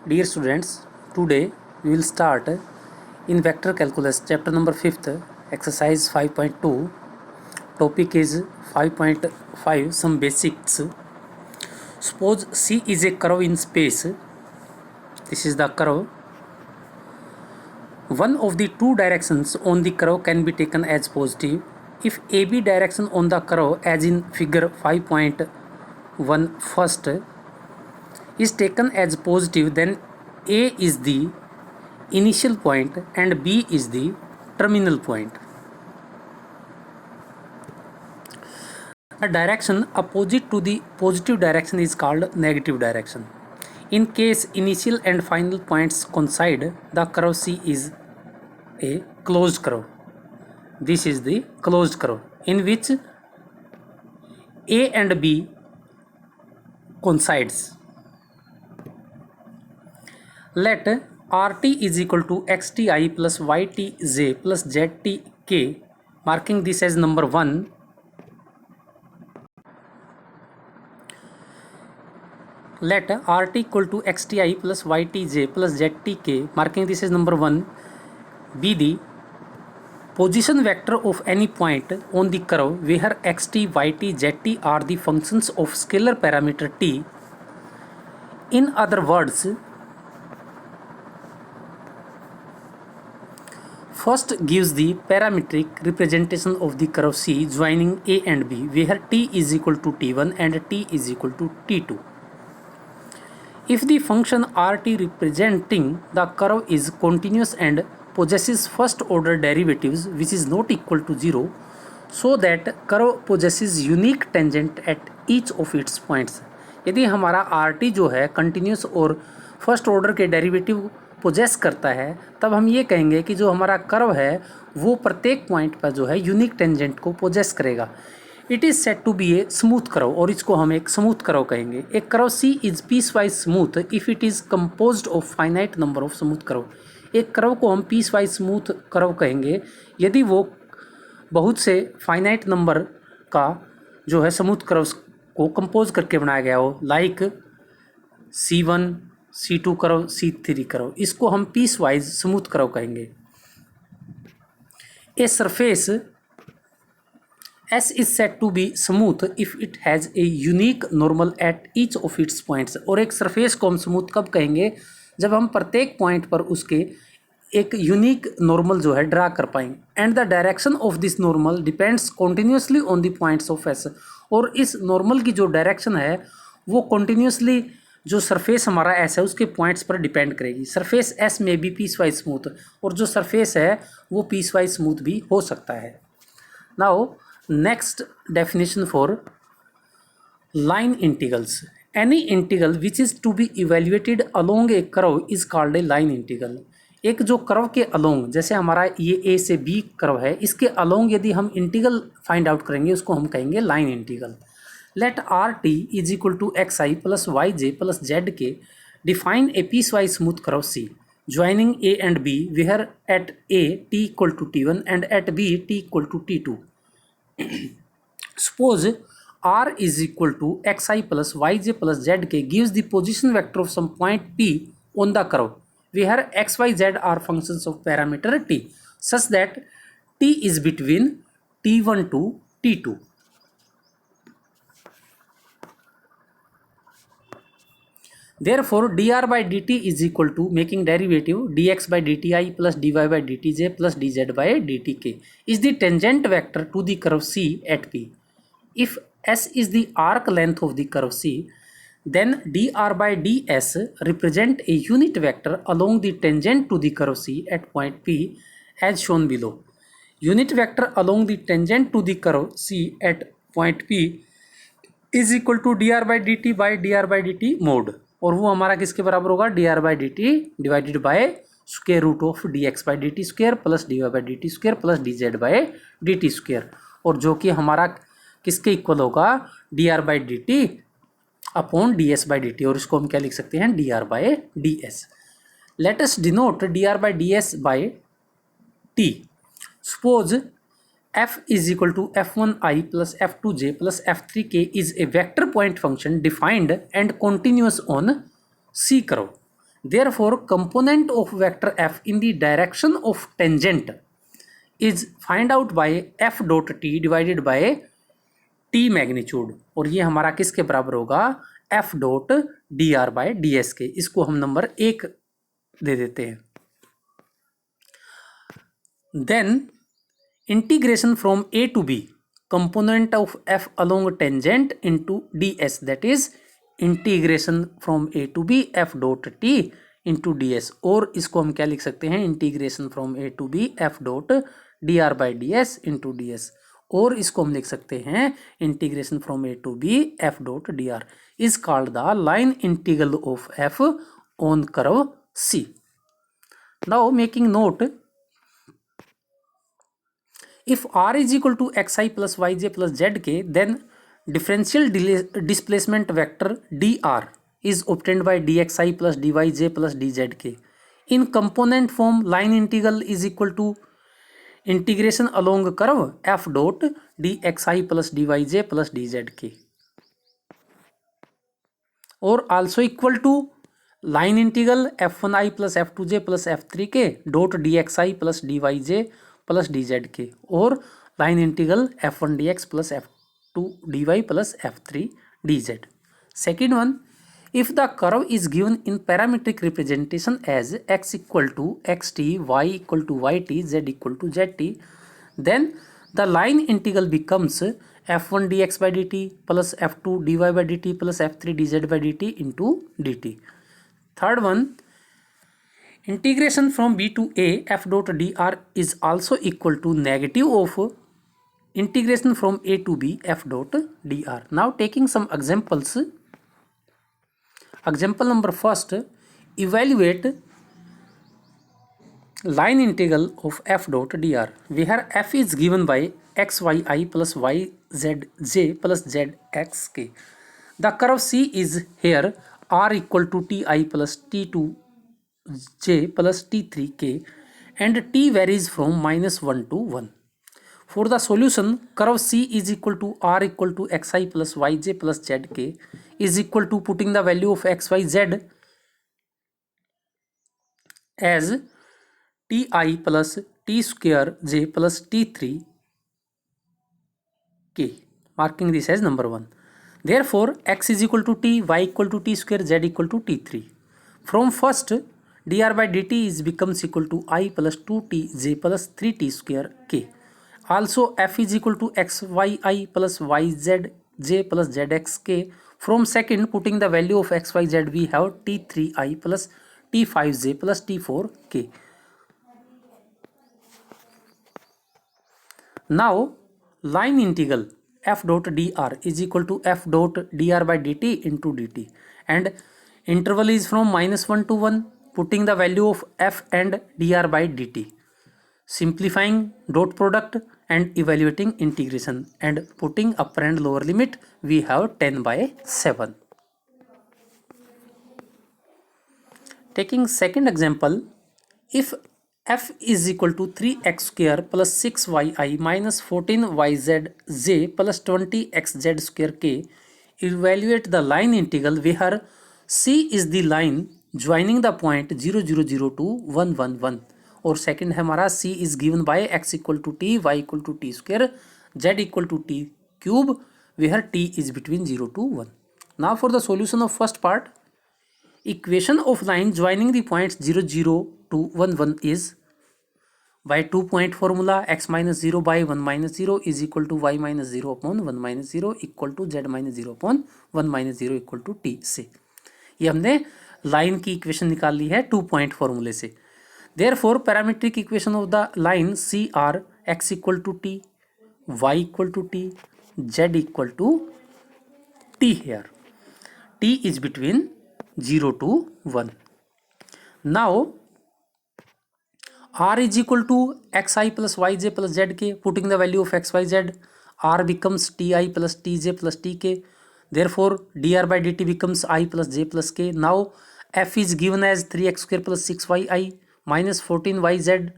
Dear students, today we will start in vector calculus chapter number 5th exercise 5.2. Topic is 5.5 some basics. Suppose C is a curve in space. This is the curve. One of the two directions on the curve can be taken as positive. If AB direction on the curve, as in figure 5.1 first, is taken as positive, then A is the initial point and B is the terminal point. A direction opposite to the positive direction is called negative direction. In case initial and final points coincide, the curve C is a closed curve. This is the closed curve in which A and B coincides. Let RT is equal to XTI plus YTJ plus ZTK, marking this as number 1. Let RT equal to XTI plus YTJ plus ZTK, marking this as number 1, be the position vector of any point on the curve where XT, YT, ZT are the functions of scalar parameter t. In other words, first gives the parametric representation of the curve C joining A and B, where t is equal to t1 and t is equal to t2. If the function RT representing the curve is continuous and possesses first order derivatives which is not equal to 0, so that curve possesses unique tangent at each of its points. यदि हमारा RT जो है continuous और first order के derivative poses करता है, तब हम ये कहेंगे कि जो हमारा कर्व है वो प्रत्येक पॉइंट पर जो है यूनिक टेंजेंट को पोजेस करेगा. It is set to be a smooth curve, और इसको हम एक स्मूथ कर्व कहेंगे. एक curve C is piecewise smooth if it is composed of finite number of smooth curve. एक कर्व को हम पीस वाइज स्मूथ कर्व कहेंगे यदि वो बहुत से फाइनाइट नंबर का जो है स्मूथ कर्व को कंपोज करके बनाया गया हो, like C1, C2 curve, C3 curve. इसको हम पीस वाइज स्मूथ कर्व कहेंगे. A surface S is said to be smooth if it has a unique normal at each of its points. और एक सरफेस को हम स्मूथ कब कहेंगे? जब हम प्रत्येक पॉइंट पर उसके एक यूनिक नॉर्मल जो है ड्रा कर पाएंगे. And the direction of this normal depends continuously on the points of S. और इस नॉर्मल की जो डायरेक्शन है वो कॉन्टीन्यूसली जो सरफेस हमारा S है उसके पॉइंट्स पर डिपेंड करेगी. सरफेस S में भी पीस वाइज स्मूथ, और जो सरफेस है वो पीस वाइज स्मूथ भी हो सकता है. Now next definition for line integrals. Any integral which is to be evaluated along a curve is called a line integral. एक जो कर्व के अलोंग, जैसे हमारा ये A से B कर्व है, इसके अलोंग यदि हम इंटीग्रल फाइंड आउट करेंगे उसको हम कहेंगे line integral. Let RT is equal to XI plus YJ plus ZK define a piecewise smooth curve C joining A and B where at A t equal to t1 and at B t equal to t2. Suppose R is equal to xi plus yj plus zk gives the position vector of some point P on the curve where x, y, z are functions of parameter t such that t is between t1 to t2. Therefore, dr by dt is equal to, making derivative, dx by dti plus dy by dtj plus dz by dtk is the tangent vector to the curve C at P. If S is the arc length of the curve C, then dr by ds represent a unit vector along the tangent to the curve C at point P as shown below. Unit vector along the tangent to the curve C at point P is equal to dr by dt mod. और वो हमारा किसके बराबर होगा? dr by dt divided by square root of dx by dt square plus dy by dt square plus dz by dt square, और जो कि हमारा किसके इक्वल होगा? dr by dt upon ds by dt, और इसको हम क्या लिख सकते हैं? dr by ds. Let us denote dr by ds by t. Suppose f is equal to f1i plus f2j plus f3k is a vector point function defined and continuous on C curve. Therefore, component of vector f in the direction of tangent is find out by f dot t divided by t magnitude, और ये हमारा किसके बराबर होगा, f dot D R by D S के। इसको हम नंबर 1 दे देते हैं। Then integration from a to b component of f along tangent into ds, that is integration from a to b f dot t into d S, और इसको हम क्या लिख सकते हैं, integration from a to b f dot D R by d s into d S, और इसको हम लिख सकते हैं integration from a to b f dot D R is called the line integral of f on curve c। Now making note, if r is equal to xi plus yj plus zk, then differential displacement vector dr is obtained by dxi plus dyj plus dzk. In component form, line integral is equal to integration along curve f dot dxi plus dyj plus dzk, or also equal to line integral f1i plus f2j plus f3k dot dxi plus dyj plus dzk, और line integral f1 dx plus f2 dy plus f3 dz. Second one, if the curve is given in parametric representation as x equal to xt, y equal to yt, z equal to zt, then the line integral becomes f1 dx by dt plus f2 dy by dt plus f3 dz by dt into dt. Third one, integration from b to a f dot dr is also equal to negative of integration from a to b f dot dr. Now taking some examples. Example number first, evaluate line integral of f dot dr, where f is given by xyi plus yzj plus zxk. The curve c is here r equal to ti plus t2j plus t3k, and t varies from -1 to 1. For the solution, curve c is equal to r equal to xi plus yj plus zk is equal to putting the value of x, y, z as ti plus t square j plus t3 k, marking this as number 1. Therefore, x is equal to t, y equal to t square, z equal to t3. From first, dr by dt is becomes equal to I plus 2t j plus 3t square k. Also, f is equal to xyi plus yz j plus zxk. From second, putting the value of xyz, we have t3i plus t5j plus t4k. Now, line integral f dot dr is equal to f dot dr by dt into dt, and interval is from -1 to 1, putting the value of f and dr by dt, simplifying dot product and evaluating integration, and putting upper and lower limit, we have 10 by 7. Taking second example, if f is equal to 3x square plus 6yi minus 14yzj plus 20xz square k, evaluate the line integral where c is the line joining the point 0 0 0 to 1 1 1, और second है हमारा c is given by x equal to t, y equal to t square, z equal to t cube, where t is between 0 to 1. Now for the solution of first part, equation of line joining the points 0 0 to 1 1 is by 2 point formula x minus 0 by 1 minus 0 is equal to y minus 0 upon 1 minus 0 equal to z minus 0 upon 1 minus 0 equal to t से ये हमने line की equation निकाल ली है 2 point फॉर्मूले से. Therefore, parametric equation of the line C are x equal to t, y equal to t, z equal to t here. T is between 0 to 1. Now, r is equal to xi plus yj plus zk, putting the value of x, y, z, r becomes ti plus tj plus tk. Therefore, dr by dt becomes I plus j plus k. Now, f is given as 3x square plus 6yi minus 14yz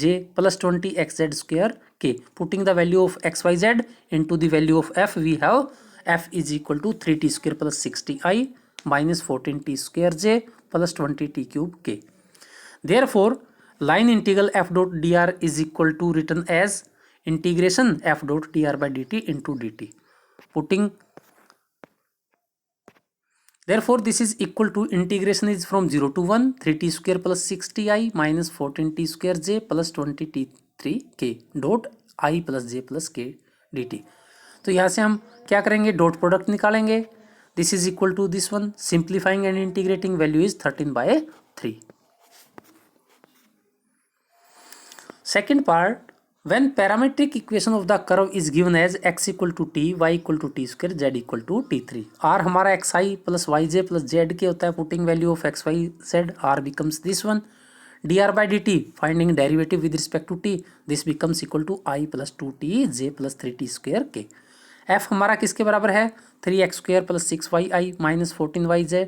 j plus 20xz square k. Putting the value of xyz into the value of f, we have f is equal to 3t square plus 60i minus 14t square j plus 20t³ के। Therefore line integral F dot D R is equal to written as integration F dot D R by D T into D T. Putting therefore this is equal to integration is from 0 to 1 3t square plus 6ti minus 14t square j plus 20t3 k dot I plus j plus k dt। तो यहाँ से हम क्या करेंगे, dot product निकालेंगे। This is equal to this one, simplifying and integrating value is 13/3। Second part, when parametric equation of the curve is given as x equal to t, y equal to t square, z equal to t3। r हमारा xi plus yj plus z के होता है, putting value of x y z, r becomes this one, dr by dt finding derivative with respect to t, this becomes equal to I plus 2t j plus 3t square k। f हमारा किसके बराबर है, 3x square plus 6yi minus 14yj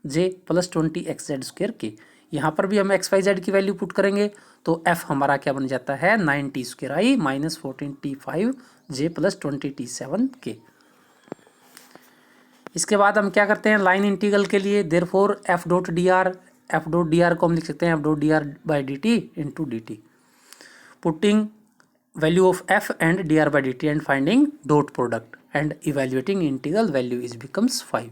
j plus 20xz square k। यहाँ पर भी हम x y z की value put करेंगे तो f हमारा क्या बन जाता है, 9t square i minus 14t5 j plus 20t7 के। इसके बाद हम क्या करते हैं, लाइन इंटीग्रल के लिए therefore F dot D R को हम लिख सकते हैं F dot D R by D T into D T, putting value of f and D R by D T and finding dot product and evaluating integral value is becomes 5।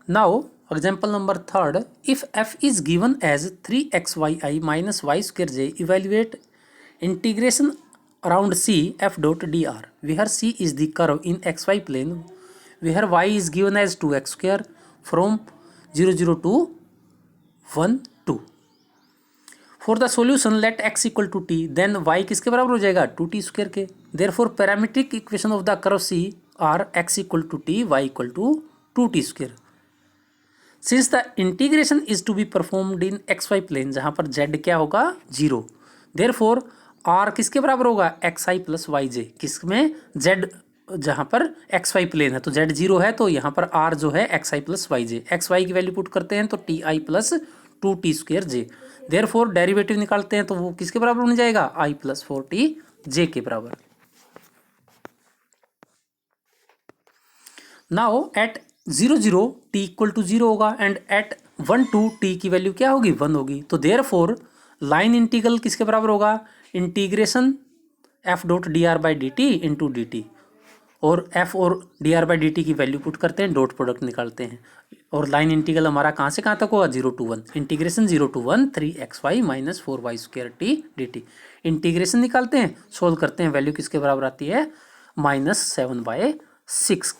Now example number third, if f is given as 3xyi minus y square j, evaluate integration around c f dot dr, where c is the curve in xy plane, where y is given as 2x square from 0 0 to 1 2। For the solution let x equal to t, then y किसके बराबर हो जाएगा, 2t square के। therefore parametric equation of the curve c are x equal to t, y equal to 2t square। Since the integration is to be performed in xy plane, जहाँ पर z क्या होगा, 0, therefore r किसके बराबर होगा, xi plus yj, किसमें z, जहाँ पर xy प्लेन है तो z 0 है तो यहाँ पर r जो है xi plus yj, xy की वैल्यू पुट करते हैं तो ti plus 2t square j, therefore derivative निकालते हैं तो वो किसके बराबर बन जाएगा, i plus 4t j के बराबर। Now at 0 0 t equal to 0 होगा एंड एट 1 2 t की वैल्यू क्या होगी, 1 होगी। तो देयरफॉर लाइन इंटीग्रल किसके बराबर होगा, integration f dot D R by D T into D T, और f और D R by D T की वैल्यू पुट करते हैं, डॉट प्रोडक्ट निकालते हैं और लाइन इंटीग्रल हमारा कहाँ से कहाँ तक होगा, 0 to 1, integration 0 to 1 3xy minus 4y square t dt। Integration निकालते हैं, सोल्व करते हैं, वैल्यू किसके बराबर आती है, -7/6।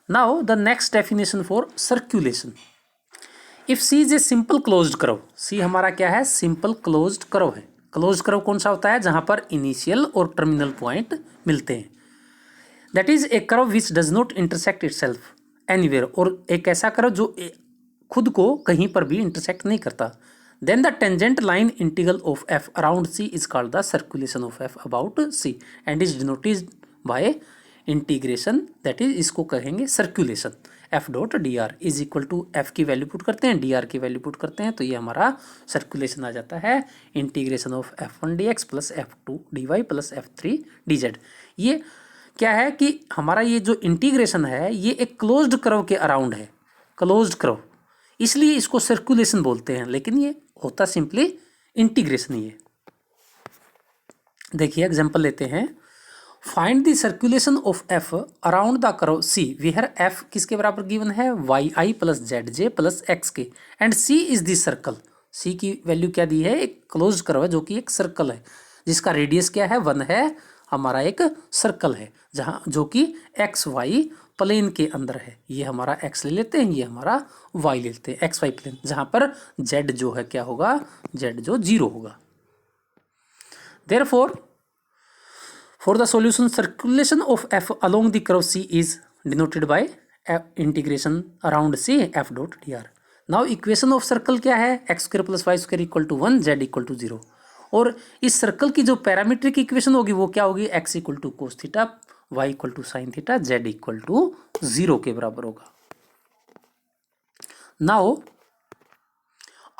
Now the next definition for circulation. If C is a simple closed curve, C हमारा क्या है, simple closed curve है। closed curve कौन सा होता है, जहाँ पर इनिशियल और टर्मिनल पॉइंट मिलते हैं। That is a curve which does not intersect itself anywhere, और एक ऐसा curve जो खुद को कहीं पर भी intersect नहीं करता। Then the tangent line integral of f around C is called the circulation of f about C and is denoted by integration, that is इसको कहेंगे circulation. F dot D R is equal to F की value put करते हैं, डी आर की value put करते हैं तो ये हमारा सर्कुलेशन आ जाता है, integration of f1 dx plus f2 dy plus f3 dz। ये क्या है कि हमारा ये जो इंटीग्रेशन है ये एक क्लोज्ड कर्व के अराउंड है, क्लोज्ड कर्व, इसलिए इसको सर्कुलेशन बोलते हैं, लेकिन ये होता सिंपली इंटीग्रेशन ही है। देखिए एग्जाम्पल लेते हैं, find the circulation of f around the curve c, where f किसके बराबर गिवन है, yi plus Z J plus x K, and c is the circle. c की वैल्यू क्या दी है, एक क्लोज कर्व है जो कि एक सर्कल है जिसका रेडियस क्या है, 1 है, हमारा एक सर्कल है जहाँ जो कि एक्स वाई प्लेन के अंदर है। ये हमारा x ले लेते हैं, ये हमारा y ले लेते हैं, एक्स वाई प्लेन, जहाँ पर z जो है क्या होगा, z जो 0 होगा। Therefore for the solution circulation of f along the curve c is denoted by integration around c f dot dr। now equation of circle क्या है, x square plus y square equal to 1 z equal to 0, और इस circle की जो parametric equation होगी वो क्या होगी, x equal to cos theta, y equal to sine theta, z equal to 0 के बराबर होगा। नाउ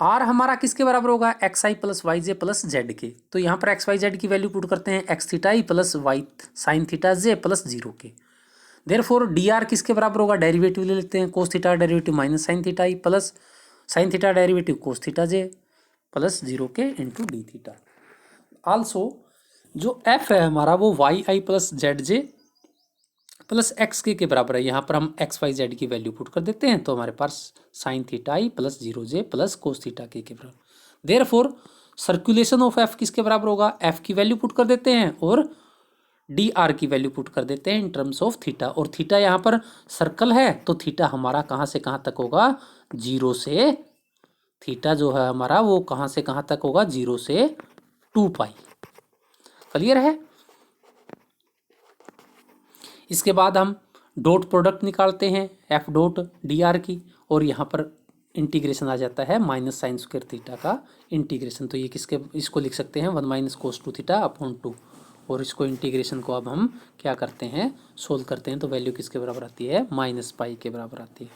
r हमारा किसके बराबर होगा, x i plus y j plus z k, तो यहाँ पर एक्स वाई जेड की वैल्यू पुट करते हैं, x theta i plus y sine theta j plus 0 k. Therefore D R किसके बराबर होगा, डेरिवेटिव ले लेते हैं, cos theta derivative minus sine theta i plus sine theta derivative cos theta j plus 0 k into d theta. Also जो f है हमारा वो y i plus Z J plus x के बराबर है। यहाँ पर हम एक्स वाई जेड की वैल्यू पुट कर देते हैं तो हमारे पास sine theta i plus 0 j plus cos theta के बराबर। देयरफॉर सर्कुलेशन ऑफ एफ किसके बराबर होगा, एफ की वैल्यू पुट कर देते हैं और डी आर की वैल्यू पुट कर देते हैं इन टर्म्स ऑफ थीटा। और थीटा यहाँ पर सर्कल है तो थीटा हमारा कहाँ से कहाँ तक होगा, 0 से, थीटा जो है हमारा वो कहाँ से कहाँ तक होगा, 0 से 2 पाई। क्लियर है। इसके बाद हम डॉट प्रोडक्ट निकालते हैं एफ डॉट डी आर की, और यहाँ पर इंटीग्रेशन आ जाता है माइनस साइन स्क्वायर थीटा का इंटीग्रेशन। तो ये किसके, इसको लिख सकते हैं 1 माइनस कोस 2 थीटा अपॉन 2, और इसको इंटीग्रेशन को अब हम क्या करते हैं, सोल्व करते हैं तो वैल्यू किसके बराबर आती है, माइनस पाई के बराबर आती है।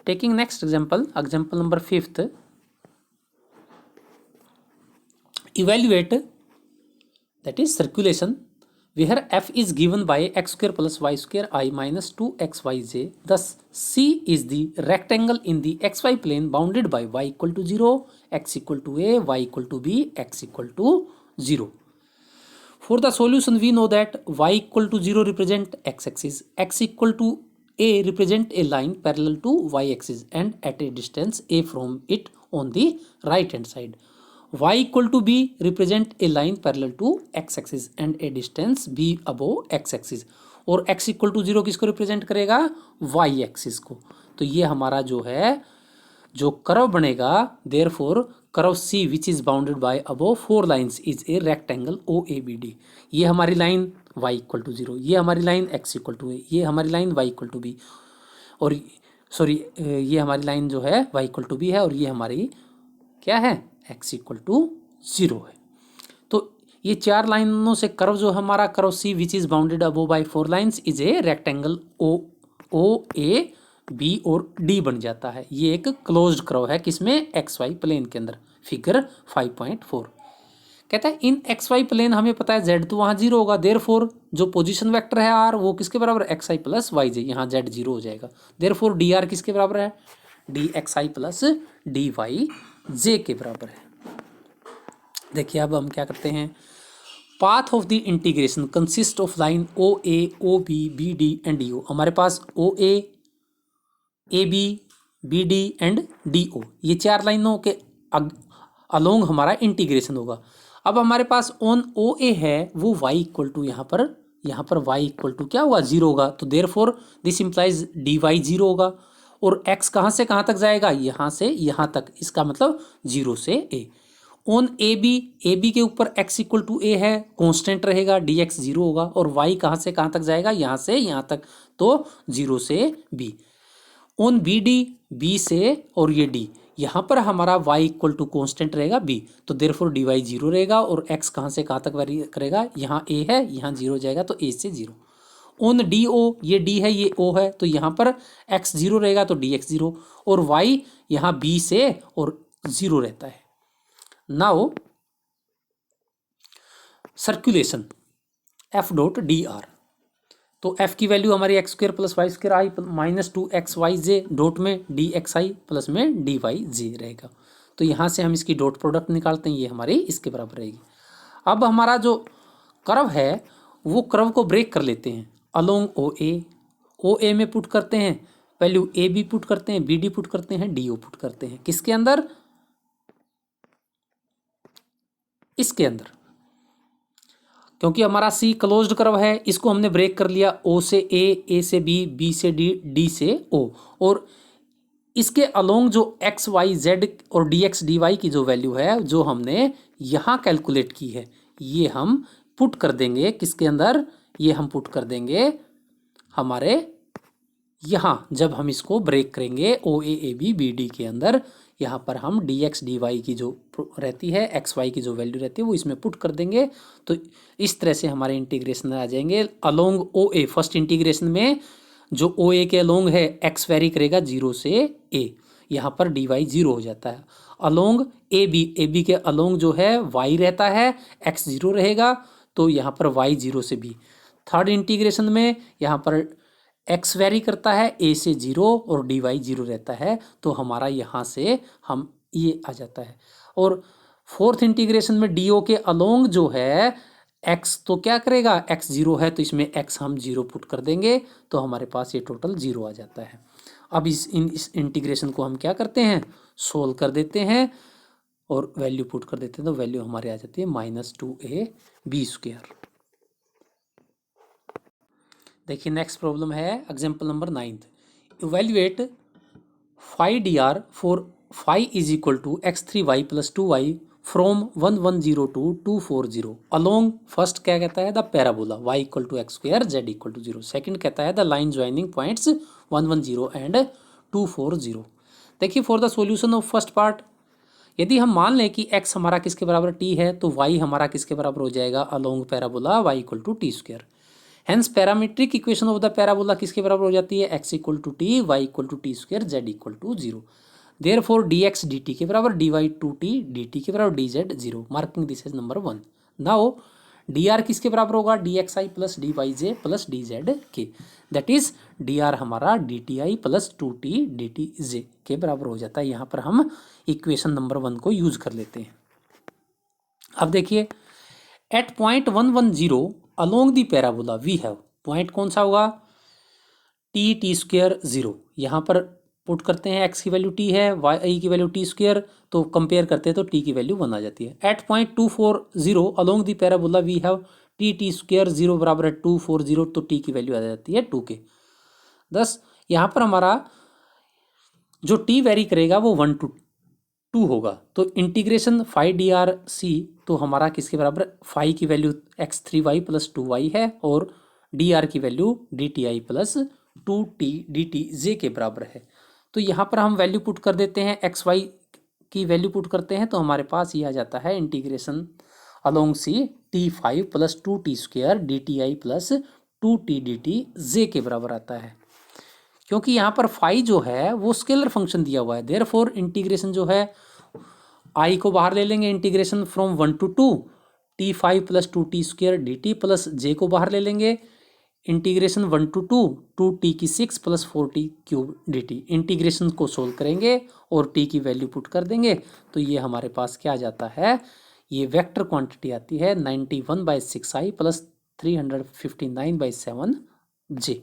Taking next example, example number 5th, evaluate that is circulation where f is given by x square plus y square I minus 2xyj. Thus C is the rectangle in the xy plane bounded by y equal to 0, x equal to a, y equal to b, x equal to 0. For the solution we know that y equal to 0 represent x axis, x equal to a represent a line parallel to y axis and at a distance a from it on the right hand side. y equal to b represent a line parallel to x axis and a distance b above x axis, और x equal to 0 किसको represent करेगा, y axis को। तो ये हमारा जो है जो कर्व बनेगा, therefore curve C which is bounded by above 4 lines is a rectangle OABD। ये हमारी लाइन y इक्वल टू 0, ये हमारी line x equal to a, ये हमारी line y equal to b, और सॉरी ये हमारी लाइन जो है y इक्वल टू b है, और ये हमारी क्या है, x इक्वल टू 0 है। तो ये 4 लाइनों से कर्व जो हमारा curve C which is bounded above by 4 lines is a rectangle OA B और D बन जाता है। ये एक क्लोज्ड कर्व है किसमें, XY प्लेन के अंदर, फिगर 5.4। कहता है इन XY प्लेन हमें पता है Z तो वहाँ 0 होगा, देयरफॉर जो पोजीशन वेक्टर है R वो किसके बराबर, XI प्लस YJ, यहाँ Z 0 हो जाएगा। देयरफॉर DR किसके बराबर है, DXI प्लस DYJ के बराबर है। देखिए अब हम क्या करते हैं, path of the integration consist of line OA OB BD and DO। हमारे पास OA AB BD and DO, ये 4 लाइनों के अलोंग हमारा इंटीग्रेशन होगा। अब हमारे पास ऑन OA है वो y इक्वल टू यहाँ पर y इक्वल टू क्या होगा, 0 होगा। तो देयरफॉर दिस इंप्लाइज dy 0 होगा, और x कहाँ से कहाँ तक जाएगा, यहाँ से यहाँ तक, इसका मतलब 0 से a। ऑन AB के ऊपर x इक्वल टू a है, कांस्टेंट रहेगा, dx 0 होगा, और y कहाँ से कहाँ तक जाएगा, यहाँ से यहाँ तक, तो 0 से b। ऑन B से और ये D, यहाँ पर हमारा y इक्वल टू कॉन्स्टेंट रहेगा b, तो देयरफॉर dy 0 रहेगा, और x कहाँ से कहाँ तक वेरी करेगा, यहाँ a है, यहाँ 0 जाएगा तो a से 0। ऑन DO, ये D है ये O है, तो यहाँ पर x 0 रहेगा तो dx 0, और y यहाँ b से और 0 रहता है। Now circulation f dot dr, तो f की वैल्यू हमारी x square plus Y square i minus 2xyj dot में dxi प्लस में dyj रहेगा। तो यहाँ से हम इसकी डॉट प्रोडक्ट निकालते हैं, ये हमारी इसके बराबर रहेगी। अब हमारा जो कर्व है वो कर्व को ब्रेक कर लेते हैं अलोंग OA में पुट करते हैं वैल्यू, AB पुट करते हैं, BD पुट करते हैं, DO पुट करते हैं, किसके अंदर, इसके अंदर, क्योंकि हमारा C क्लोज्ड कर्व है, इसको हमने ब्रेक कर लिया O से A से B से D से O, और इसके अलोंग जो x y z और dx dy की जो वैल्यू है जो हमने यहाँ कैलकुलेट की है, ये हम पुट कर देंगे किसके अंदर, ये हम पुट कर देंगे हमारे यहाँ, जब हम इसको ब्रेक करेंगे OA AB BD के अंदर, यहाँ पर हम dx dy की जो रहती है, एक्स वाई की जो वैल्यू रहती है वो इसमें पुट कर देंगे। तो इस तरह से हमारे इंटीग्रेशन आ जाएंगे अलोंग OA। फर्स्ट इंटीग्रेशन में जो OA के अलोंग है x वेरी करेगा 0 से a, यहाँ पर dy 0 हो जाता है। अलोंग AB के अलोंग जो है y रहता है, x 0 रहेगा, तो यहाँ पर y 0 से b, थर्ड इंटीग्रेशन में यहाँ पर x वेरी करता है a से 0 और dy 0 रहता है, तो हमारा यहाँ से हम ये आ जाता है। और फोर्थ इंटीग्रेशन में डी के अलोंग जो है x तो क्या करेगा, x 0 है तो इसमें x हम 0 पुट कर देंगे, तो हमारे पास ये टोटल 0 आ जाता है। अब इस इंटीग्रेशन को हम क्या करते हैं, सोल्व कर देते हैं और वैल्यू पुट कर देते हैं, तो वैल्यू हमारे आ जाती है -2ab²। देखिए नेक्स्ट प्रॉब्लम है example number 9। Evaluate phi D R for phi is equal to x3y + 2y from 110 to 240 along. First क्या कहता है, the parabola y = x² z = 0। Second कहता है the line joining points 110 and 240। देखिए for the solution of first part, यदि हम मान लें कि x हमारा किसके बराबर t है, तो y हमारा किसके बराबर हो जाएगा, along parabola y = t²। Hence parametric equation of the parabola किसके बराबर हो जाती है, x = t, y = t², z = 0। Therefore dx dt के बराबर dy 2t, dt के बराबर dz 0। Marking this is number 1। Now dr किसके बराबर होगा, dxi + dyj + dz के, दैट इज dr हमारा dti + 2t dtj के बराबर हो जाता है। यहाँ पर हम इक्वेशन नंबर 1 को यूज कर लेते हैं। अब देखिए at point 110 along the parabola we have, point कौन सा होगा, t² 0। यहाँ पर पुट करते हैं x की वैल्यू t है, y की वैल्यू t², तो कंपेयर करते हैं तो t की वैल्यू 1 आ जाती है। At point 240 along the parabola we have t² 0 बराबर है 240, तो t की वैल्यू आ जाती है 2 के। दस यहाँ पर हमारा जो t वेरी करेगा वो 1 to 2 होगा, तो integration phi D R C, तो हमारा किसके बराबर, फाई की वैल्यू x3y + 2y है और डी आर की वैल्यू dti + 2t dtj के बराबर है। तो यहाँ पर हम वैल्यू पुट कर देते हैं, xy की वैल्यू पुट करते हैं, तो हमारे पास ये आ जाता है इंटीग्रेशन अलोंग सी t5 + 2t² dti + 2t dtj के बराबर आता है। क्योंकि यहाँ पर फाई जो है वो स्केलर फंक्शन दिया हुआ है, देयरफॉर इंटीग्रेशन जो है आई को बाहर ले लेंगे, integration from 1 to 2 t5 + 2t² dt plus j को बाहर ले लेंगे, integration 1 to 2 2t6 + 4t³ dt। Integration को सोल्व करेंगे और t की वैल्यू पुट कर देंगे, तो ये हमारे पास क्या आ जाता है, ये वेक्टर क्वांटिटी आती है 91/6i + 359/7j।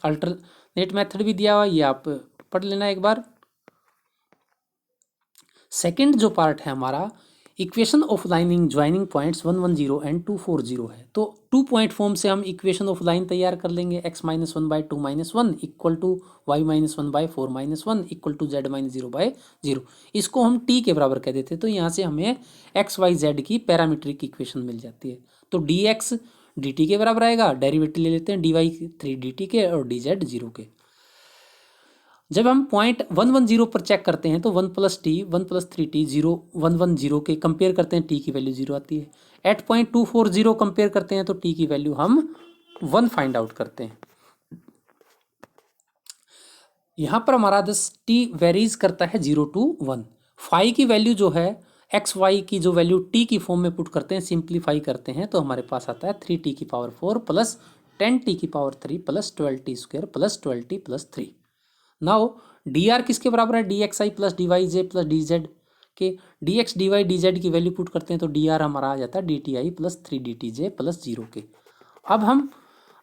अल्टरनेट मेथड भी दिया हुआ, ये आप पढ़ लेना एक बार। सेकंड जो पार्ट है हमारा, equation of lining joining points 110 and 240 है, तो 2 पॉइंट फॉर्म से हम इक्वेशन ऑफ लाइन तैयार कर लेंगे। x - 1/2 - 1 = y - 1/4 - 1 = z - 0/0। इसको हम t के बराबर कह देते हैं, तो यहाँ से हमें x y z की पैरामीट्रिक इक्वेशन मिल जाती है। तो dx dt के बराबर आएगा, डेरिवेटिव ले लेते हैं dy 3 dt के और dz 0 के। जब हम पॉइंट 110 पर चेक करते हैं तो 1 + t 1 + 3t 0 110 के कंपेयर करते हैं, t की वैल्यू 0 आती है। एट पॉइंट 240 कंपेयर करते हैं तो t की वैल्यू हम 1 फाइंड आउट करते हैं। यहाँ पर हमारा दस t वेरीज करता है 0 to 1। फाई की वैल्यू जो है एक्स वाई की जो वैल्यू t की फॉर्म में पुट करते हैं, सिंप्लीफाई करते हैं, तो हमारे पास आता है 3t⁴ plus 10t⁵ plus 12t² plus 12t + 3। Now D R किसके बराबर है, dxi + dyj + dz के। dx dy dz की वैल्यू पुट करते हैं तो डी आर हमारा आ जाता है dti + 3 dtj + 0 के। अब हम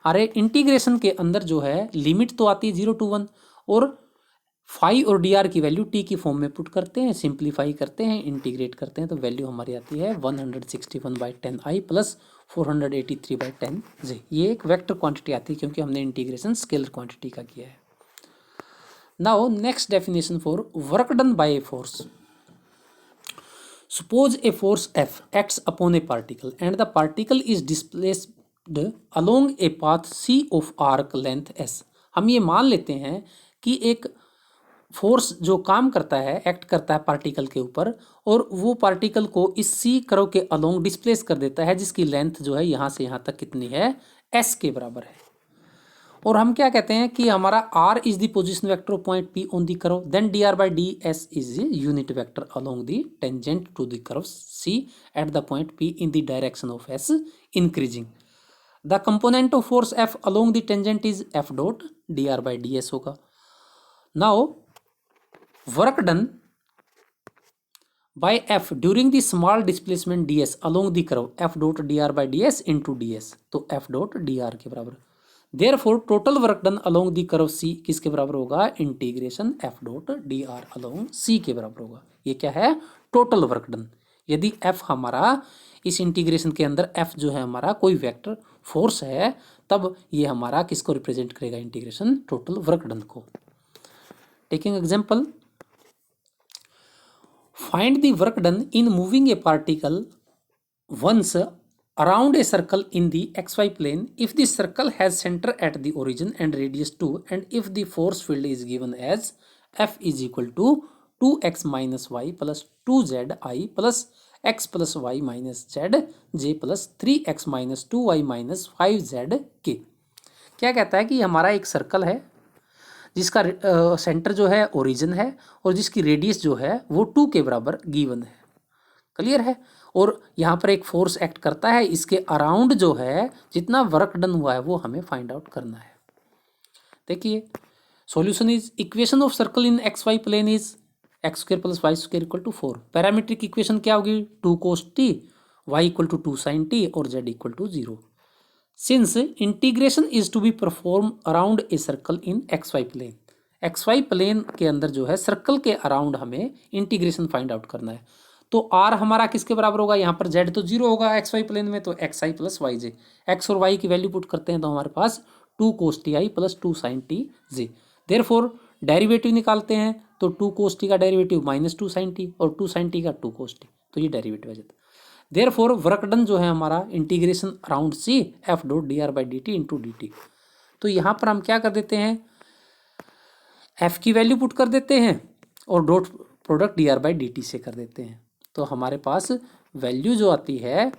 अरे इंटीग्रेशन के अंदर जो है लिमिट तो आती है 0 to 1 और फाई और डी आर की वैल्यू टी की फॉर्म में पुट करते हैं, सिंप्लीफाई करते हैं, इंटीग्रेट करते हैं, तो वैल्यू हमारी आती है 161/10i + 483/10j। ये एक वेक्टर क्वांटिटी आती है क्योंकि हमने इंटीग्रेशन स्केलर क्वांटिटी का किया है। Now next definition for work done by a force. Suppose a force F acts upon a particle and the particle is displaced along a path C of arc length S. हम ये मान लेते हैं कि एक फोर्स जो काम करता है, एक्ट करता है पार्टिकल के ऊपर, और वो पार्टिकल को इस सी कर्व के अलोंग डिस्प्लेस कर देता है, जिसकी लेंथ जो है यहाँ से यहाँ तक कितनी है, S के बराबर है। और हम क्या कहते हैं कि हमारा r is the position vector of point p on the curve, then dr/ds is unit vector along the tangent to the curve c at the point p in the direction of s increasing. The component of force f along the tangent is f dot D R by d s होगा. Now work done by f during the small displacement d s along the curve f dot D R by d s into d s, तो f dot D r के बराबर. Therefore total work done along the curve c किसके बराबर होगा, integration F dot D r along c के बराबर होगा. ये क्या है, टोटल वर्क डन. यदि एफ हमारा इस इंटीग्रेशन के अंदर एफ जो है हमारा कोई वेक्टर फोर्स है, तब ये हमारा किसको रिप्रेजेंट करेगा, इंटीग्रेशन टोटल वर्क डन को. Taking example, find the work done in moving A particle once around a circle in the xy plane if the circle has center at the origin and radius 2 and if the force field is given as F is equal to 2x minus y plus 2z I plus x plus y minus z j plus 3x minus 2y minus 5z k. क्या कहता है कि हमारा एक circle है जिसका centre जो है ओरिजिन है और जिसकी रेडियस जो है वो 2 के बराबर गिवन है. क्लियर है. और यहाँ पर एक फोर्स एक्ट करता है, इसके अराउंड जो है जितना वर्क डन हुआ है वो हमें फाइंड आउट करना है. देखिए solution is equation of circle in X Y plane is X square plus Y square equal to 4. Parametric equation क्या होगी, 2 cos t, y equal to 2 sin t और z equal to 0. Since integration is to be perform around a circle in X Y plane, X Y plane के अंदर जो है circle के around हमें integration find out करना है. तो आर हमारा किसके बराबर होगा, यहाँ पर जेड तो 0 होगा एक्स वाई प्लेन में, तो x i plus y J. X और वाई की वैल्यू पुट करते हैं तो हमारे पास 2 cos T I plus 2 sin T J. Therefore derivative निकालते हैं तो 2 cos टी का डेरिवेटिव माइनस 2 sin टी और 2 sin टी का 2 cos टी, तो ये डेरिवेटिव आ जाता है. देयरफॉर वर्क डन जो है हमारा integration around C F dot D R by D T into D T. तो यहाँ पर हम क्या कर देते हैं, एफ की वैल्यू पुट कर देते हैं और dot product D R by D T से कर देते हैं. तो हमारे पास वैल्यू जो आती है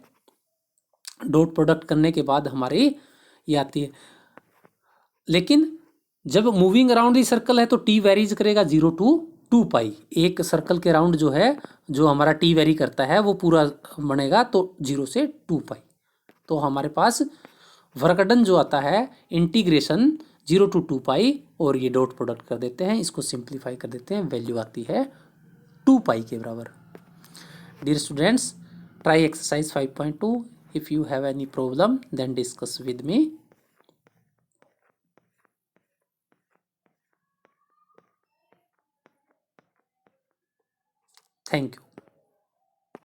डॉट प्रोडक्ट करने के बाद हमारी ये आती है. लेकिन जब मूविंग अराउंड दी सर्कल है तो टी वेरीज करेगा 0 to 2 पाई. एक सर्कल के राउंड जो है जो हमारा टी वेरी करता है वो पूरा बनेगा तो 0 से 2 पाई. तो हमारे पास वर्क डन जो आता है इंटीग्रेशन 0 to 2 पाई और ये डॉट प्रोडक्ट कर देते हैं, इसको सिंप्लीफाई कर देते हैं, वैल्यू आती है 2 पाई के बराबर. Dear students, try exercise 5.2. If you have any problem, then discuss with me. Thank you.